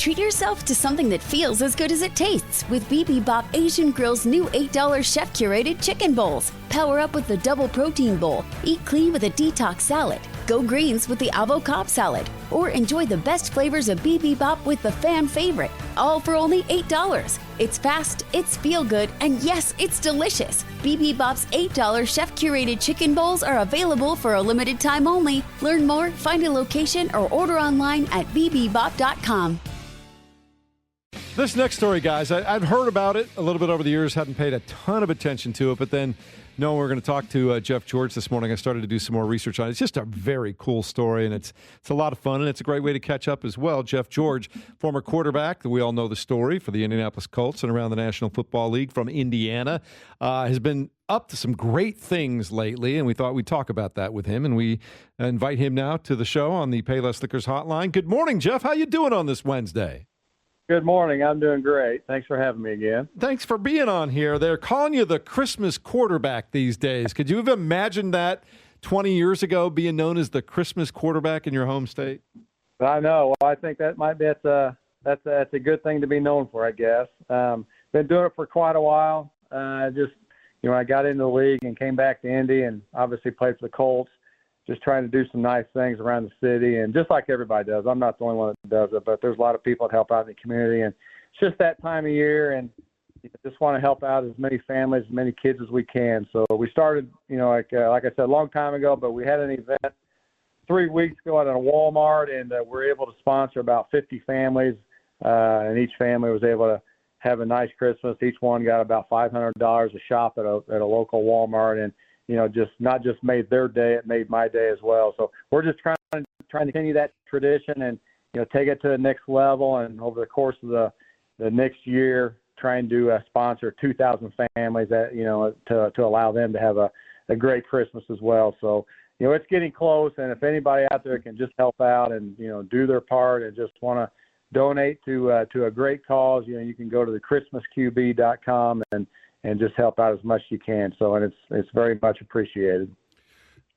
Treat yourself to something that feels as good as it tastes with BB Bop Asian Grill's new $8 chef-curated chicken bowls. Power up with the double protein bowl. Eat clean with a detox salad. Go greens with the Avo Cobb salad. Or enjoy the best flavors of BB Bop with the fan favorite. All for only $8. It's fast, it's feel good, and yes, it's delicious. BB Bop's $8 chef-curated chicken bowls are available for a limited time only. Learn more, find a location, or order online at bbbop.com. This next story, guys, I've heard about it a little bit over the years, hadn't paid a ton of attention to it, but then knowing we're going to talk to Jeff George this morning, I started to do some more research on it. It's just a very cool story, and it's a lot of fun, and it's a great way to catch up as well. Jeff George, former quarterback, we all know the story for the Indianapolis Colts and around the National Football League from Indiana, has been up to some great things lately, and we thought we'd talk about that with him, and we invite him now to the show on the Payless Liquors hotline. Good morning, Jeff. How you doing on this Wednesday? Good morning. I'm doing great. Thanks for having me again. Thanks for being on here. They're calling you the Christmas quarterback these days. Could you have imagined that 20 years ago, being known as the Christmas quarterback in your home state? I know. Well, I think that might be that's a good thing to be known for, I guess. Been doing it for quite a while. When I got into the league and came back to Indy and obviously played for the Colts, just trying to do some nice things around the city, and just like everybody does. I'm not the only one that does it, but there's a lot of people that help out in the community, and it's just that time of year, and just want to help out as many families, as many kids as we can. So we started, like I said, a long time ago, but we had an event 3 weeks ago at a Walmart, and we're able to sponsor about 50 families, and each family was able to have a nice Christmas. Each one got about $500 a shop at a local Walmart, and just not just made their day, it made my day as well. So we're just trying to continue that tradition and, take it to the next level. And over the course of the next year, trying to sponsor 2,000 families that, to allow them to have a great Christmas as well. So, it's getting close. And if anybody out there can just help out and, do their part and just want to donate to a great cause, you can go to the christmasqb.com and just help out as much as you can. So, and it's very much appreciated.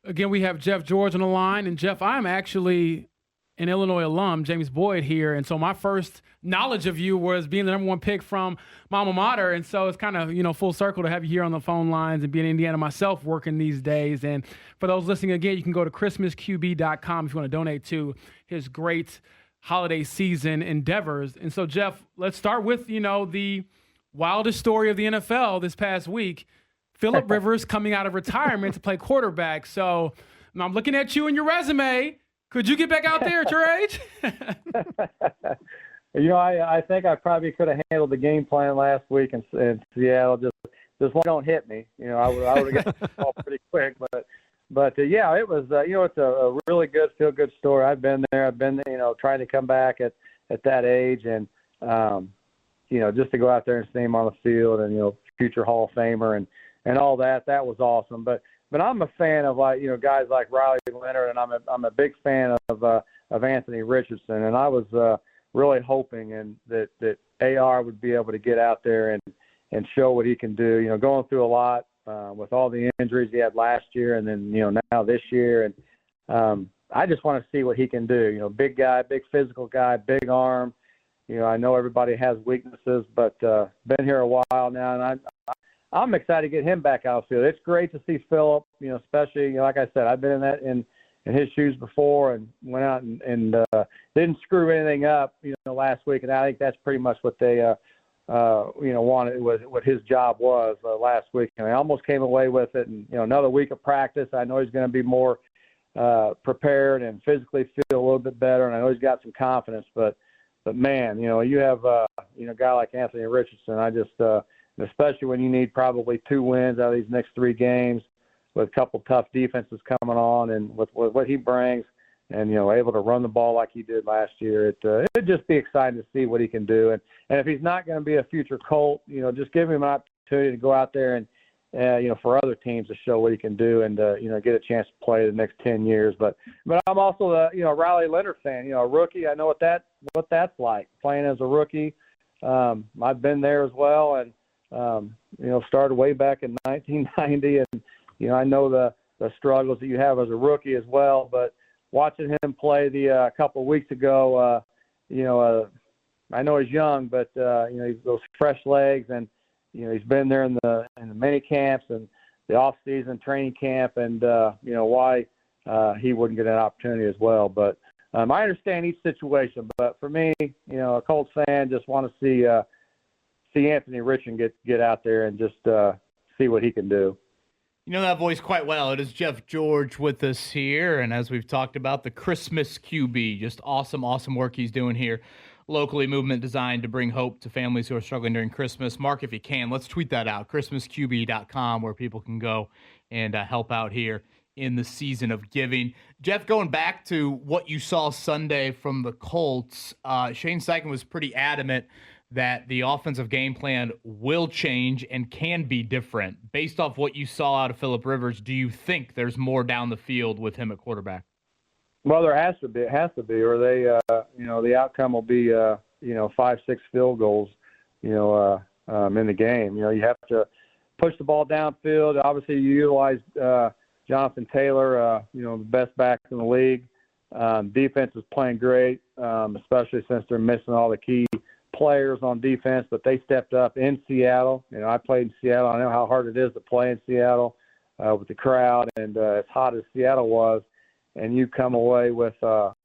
Again, we have Jeff George on the line. And, Jeff, I'm actually an Illinois alum, James Boyd here. And so my first knowledge of you was being the number one pick from my alma mater. And so it's kind of, full circle to have you here on the phone lines and being in Indiana myself working these days. And for those listening, again, you can go to christmasqb.com if you want to donate to his great holiday season endeavors. And so, Jeff, let's start with, the wildest story of the NFL this past week, Phillip Rivers coming out of retirement to play quarterback. So I'm looking at you and your resume. Could you get back out there at your age? I think I probably could have handled the game plan last week in Seattle. Just don't hit me. I would have got the ball pretty quick. But yeah, it was. It's a really good, feel good story. I've been there. I've been, trying to come back at that age, and just to go out there and see him on the field, and future Hall of Famer and all that. That was awesome. But I'm a fan of guys like Riley Leonard, and I'm a big fan of Anthony Richardson. And I was really hoping that AR would be able to get out there and show what he can do. Going through a lot with all the injuries he had last year, and then now this year, and I just want to see what he can do. Big guy, big physical guy, big arm. I know everybody has weaknesses, but been here a while now, and I'm excited to get him back out of the field. It's great to see Phillip, especially, like I said, I've been in his shoes before and went out and didn't screw anything up, last week. And I think that's pretty much what they, wanted, what his job was last week. And I almost came away with it. And, another week of practice, I know he's going to be more prepared and physically feel a little bit better. And I know he's got some confidence, but man, you have, a guy like Anthony Richardson. I just, especially when you need probably 2 wins out of these next 3 games with a couple tough defenses coming on, and with what he brings, and, able to run the ball like he did last year, it'd just be exciting to see what he can do. And if he's not going to be a future Colt, just give him an opportunity to go out there and, for other teams to show what he can do and, get a chance to play the next 10 years. But I'm also a, Riley Leonard fan, a rookie. I know what that's like, playing as a rookie. I've been there as well, and, started way back in 1990, and, I know the struggles that you have as a rookie as well, but watching him play a couple of weeks ago, I know he's young, but he's those fresh legs, and he's been there in the mini camps and the off-season training camp, and why he wouldn't get an opportunity as well. But I understand each situation. But for me, a Colts fan, just want to see Anthony Richardson get out there and just see what he can do. You know that voice quite well. It is Jeff George with us here, and as we've talked about, the Christmas QB, just awesome work he's doing here locally, movement designed to bring hope to families who are struggling during Christmas. Mark, if you can, let's tweet that out, christmasqb.com, where people can go and help out here in the season of giving. Jeff, going back to what you saw Sunday from the Colts, Shane Steichen was pretty adamant that the offensive game plan will change and can be different. Based off what you saw out of Phillip Rivers, do you think there's more down the field with him at quarterback? Well, there has to be. It has to be, or they, the outcome will be, 5-6 field goals, in the game. You have to push the ball downfield. Obviously, you utilize Jonathan Taylor, the best back in the league. Defense is playing great, especially since they're missing all the key players on defense, but they stepped up in Seattle. I played in Seattle. I know how hard it is to play in Seattle with the crowd, and as hot as Seattle was, and you come away with,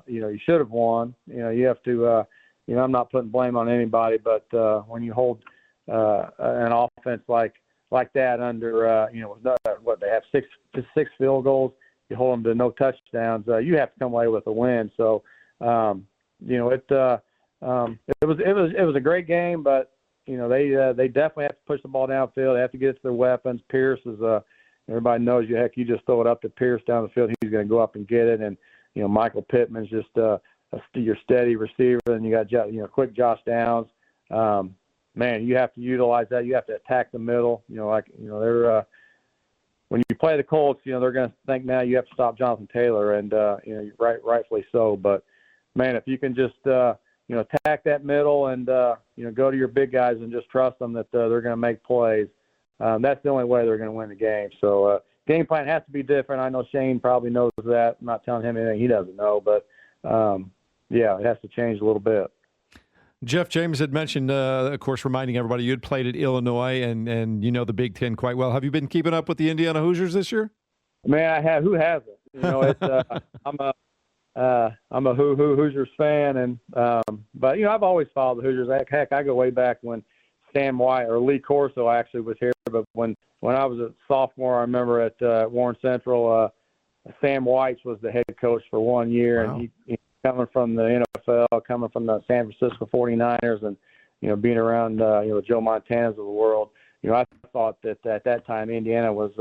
you should have won. You have to, I'm not putting blame on anybody, but when you hold an offense like that under, they have six field goals, you hold them to no touchdowns, you have to come away with a win. So, it was a great game, but they definitely have to push the ball downfield. They have to get it to their weapons. Pierce is everybody knows you just throw it up to Pierce down the field, he's going to go up and get it. And Michael Pittman's just your steady receiver, and you got quick Josh Downs. Man, you have to utilize that. You have to attack the middle. They're when you play the Colts, they're going to think now you have to stop Jonathan Taylor, and rightfully so. But man, if you can just attack that middle and, go to your big guys and just trust them that they're going to make plays. That's the only way they're going to win the game. So game plan has to be different. I know Shane probably knows that. I'm not telling him anything he doesn't know, but, it has to change a little bit. Jeff, James had mentioned, of course, reminding everybody you had played at Illinois and the Big Ten quite well. Have you been keeping up with the Indiana Hoosiers this year? Man, I have. Who hasn't? It's I'm a Hoosiers fan, and but I've always followed the Hoosiers. Heck, I go way back when Sam White or Lee Corso actually was here. But when I was a sophomore, I remember at Warren Central, Sam White was the head coach for 1 year, wow. And he coming from the NFL, coming from the San Francisco 49ers, and being around Joe Montana's of the world. I thought that at that time Indiana was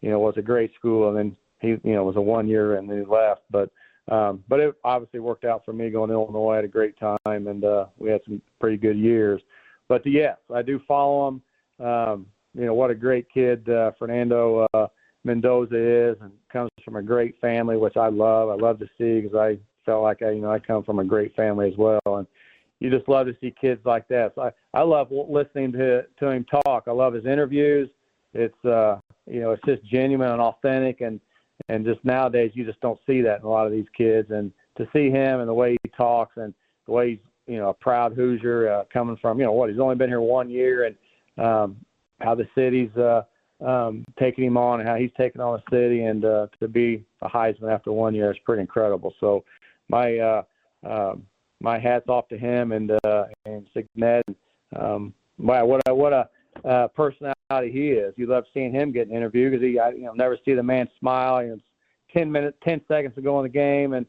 was a great school, and then he was a 1 year and then he left, but it obviously worked out for me going to Illinois. I had a great time, and we had some pretty good years. But, yes, I do follow him. What a great kid Fernando Mendoza is, and comes from a great family, which I love. I love to see because I felt like I come from a great family as well. And you just love to see kids like that. So I love listening to him talk. I love his interviews. It's, it's just genuine and authentic, and just nowadays you just don't see that in a lot of these kids. And to see him and the way he talks and the way he's, a proud Hoosier coming from, he's only been here 1 year, and how the city's taking him on and how he's taking on the city, and to be a Heisman after 1 year is pretty incredible. So my hat's off to him and Signet. Wow, what a personality he is. You love seeing him get an interview because he, never see the man smile. 10 seconds to go in the game, and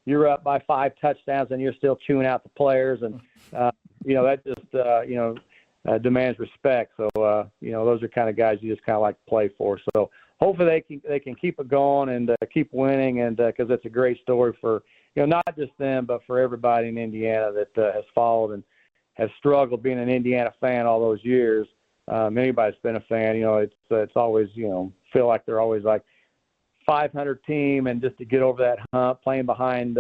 you're up by 5 touchdowns, and you're still chewing out the players, and that just demands respect. So those are kind of guys you just kind of like to play for. So hopefully they can keep it going and keep winning, and because it's a great story for not just them but for everybody in Indiana that has followed and has struggled being an Indiana fan all those years. Anybody that's been a fan, it's always, feel like they're always like 500 team, and just to get over that hump, playing behind,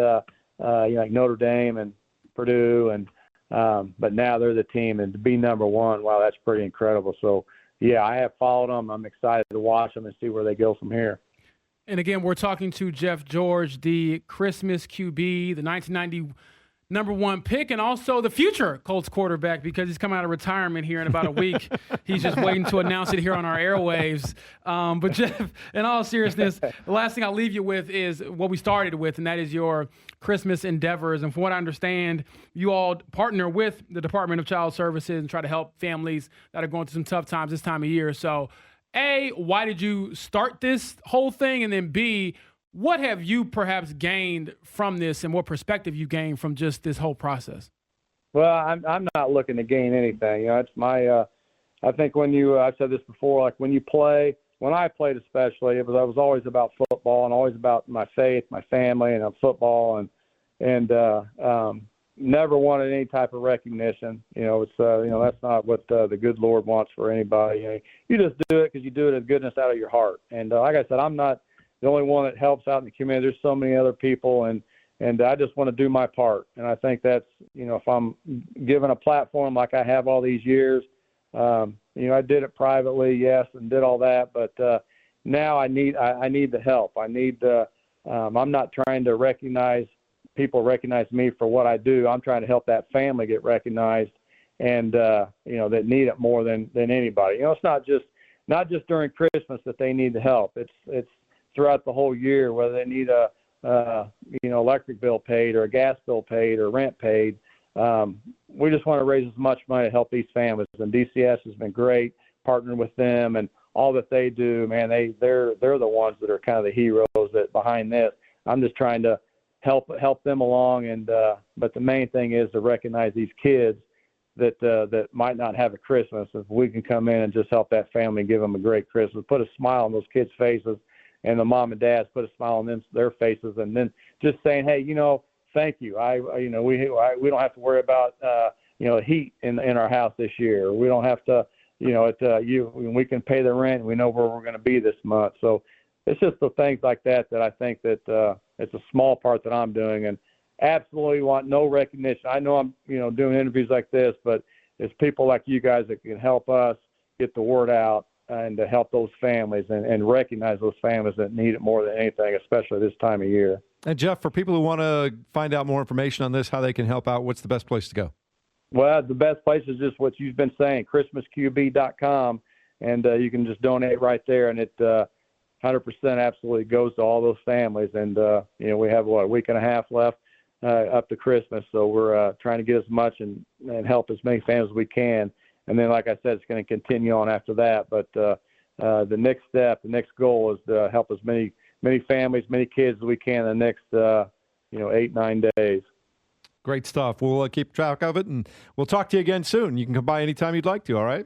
like Notre Dame and Purdue, and but now they're the team, and to be number one, wow, that's pretty incredible. So, yeah, I have followed them. I'm excited to watch them and see where they go from here. And again, we're talking to Jeff George, the Christmas QB, the number one pick and also the future Colts quarterback because he's coming out of retirement here in about a week. He's just waiting to announce it here on our airwaves. But Jeff, in all seriousness, the last thing I'll leave you with is what we started with, and that is your Christmas endeavors. And from what I understand, you all partner with the Department of Child Services and try to help families that are going through some tough times this time of year. So, A, why did you start this whole thing? And then B, what have you perhaps gained from this and what perspective you gained from just this whole process? Well, I'm not looking to gain anything. You know, it's my I think when I've said this before, like when I played especially, I was always about football and always about my faith, my family, and football, and never wanted any type of recognition. You know, it's that's not what the good Lord wants for anybody. You know, you just do it because you do it as goodness out of your heart. And like I said, I'm not the only one that helps out in the community. There's so many other people, and I just want to do my part. And I think that's, you know, if I'm given a platform like I have all these years, you know, I did it privately, yes, and did all that, but now I need the help. I'm not trying to recognize me for what I do. I'm trying to help that family get recognized, and you know, that need it more than anybody. You know, it's not just during Christmas that they need the help. It's throughout the whole year, whether they need a electric bill paid or a gas bill paid or rent paid. We just want to raise as much money to help these families, and DCS has been great partnering with them and all that they do. Man, they're the ones that are kind of the heroes that behind this. I'm just trying to help them along, and but the main thing is to recognize these kids that might not have a Christmas. If we can come in and just help that family, give them a great Christmas, put a smile on those kids' faces, and the mom and dads put a smile on their faces, and then just saying, hey, you know, thank you. We don't have to worry about heat in our house this year. We don't have to, we can pay the rent. We know where we're going to be this month. So it's just the things like that I think that it's a small part that I'm doing, and absolutely want no recognition. I know I'm doing interviews like this, but it's people like you guys that can help us get the word out and to help those families and recognize those families that need it more than anything, especially this time of year. And Jeff, for people who want to find out more information on this, how they can help out, what's the best place to go? Well, the best place is just what you've been saying, ChristmasQB.com, and you can just donate right there, and it 100% absolutely goes to all those families. And we have a week and a half left up to Christmas, so we're trying to get as much and help as many families as we can. And then, like I said, it's going to continue on after that. But the next step, the next goal is to help as many families, many kids as we can in the next 8-9 days. Great stuff. We'll keep track of it, and we'll talk to you again soon. You can come by anytime you'd like to, all right?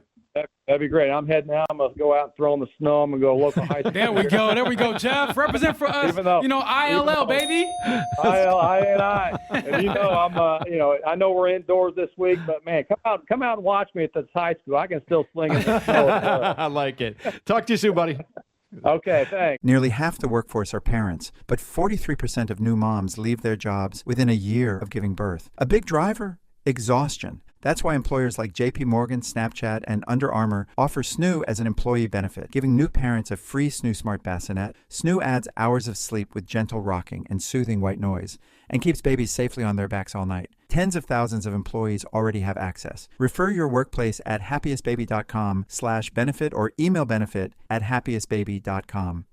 That'd be great. I'm heading out. I'm going to go out and throw in the snow. I'm going to go local high school. There we go, Jeff. Represent for us, ILL, baby. I. And I know we're indoors this week, but, man, come out and watch me at this high school. I can still sling in the snow. I like it. Talk to you soon, buddy. Okay, thanks. Nearly half the workforce are parents, but 43% of new moms leave their jobs within a year of giving birth. A big driver? Exhaustion. That's why employers like JP Morgan, Snapchat, and Under Armour offer Snoo as an employee benefit, giving new parents a free Snoo Smart Bassinet. Snoo adds hours of sleep with gentle rocking and soothing white noise, and keeps babies safely on their backs all night. Tens of thousands of employees already have access. Refer your workplace at happiestbaby.com/benefit or email benefit@happiestbaby.com.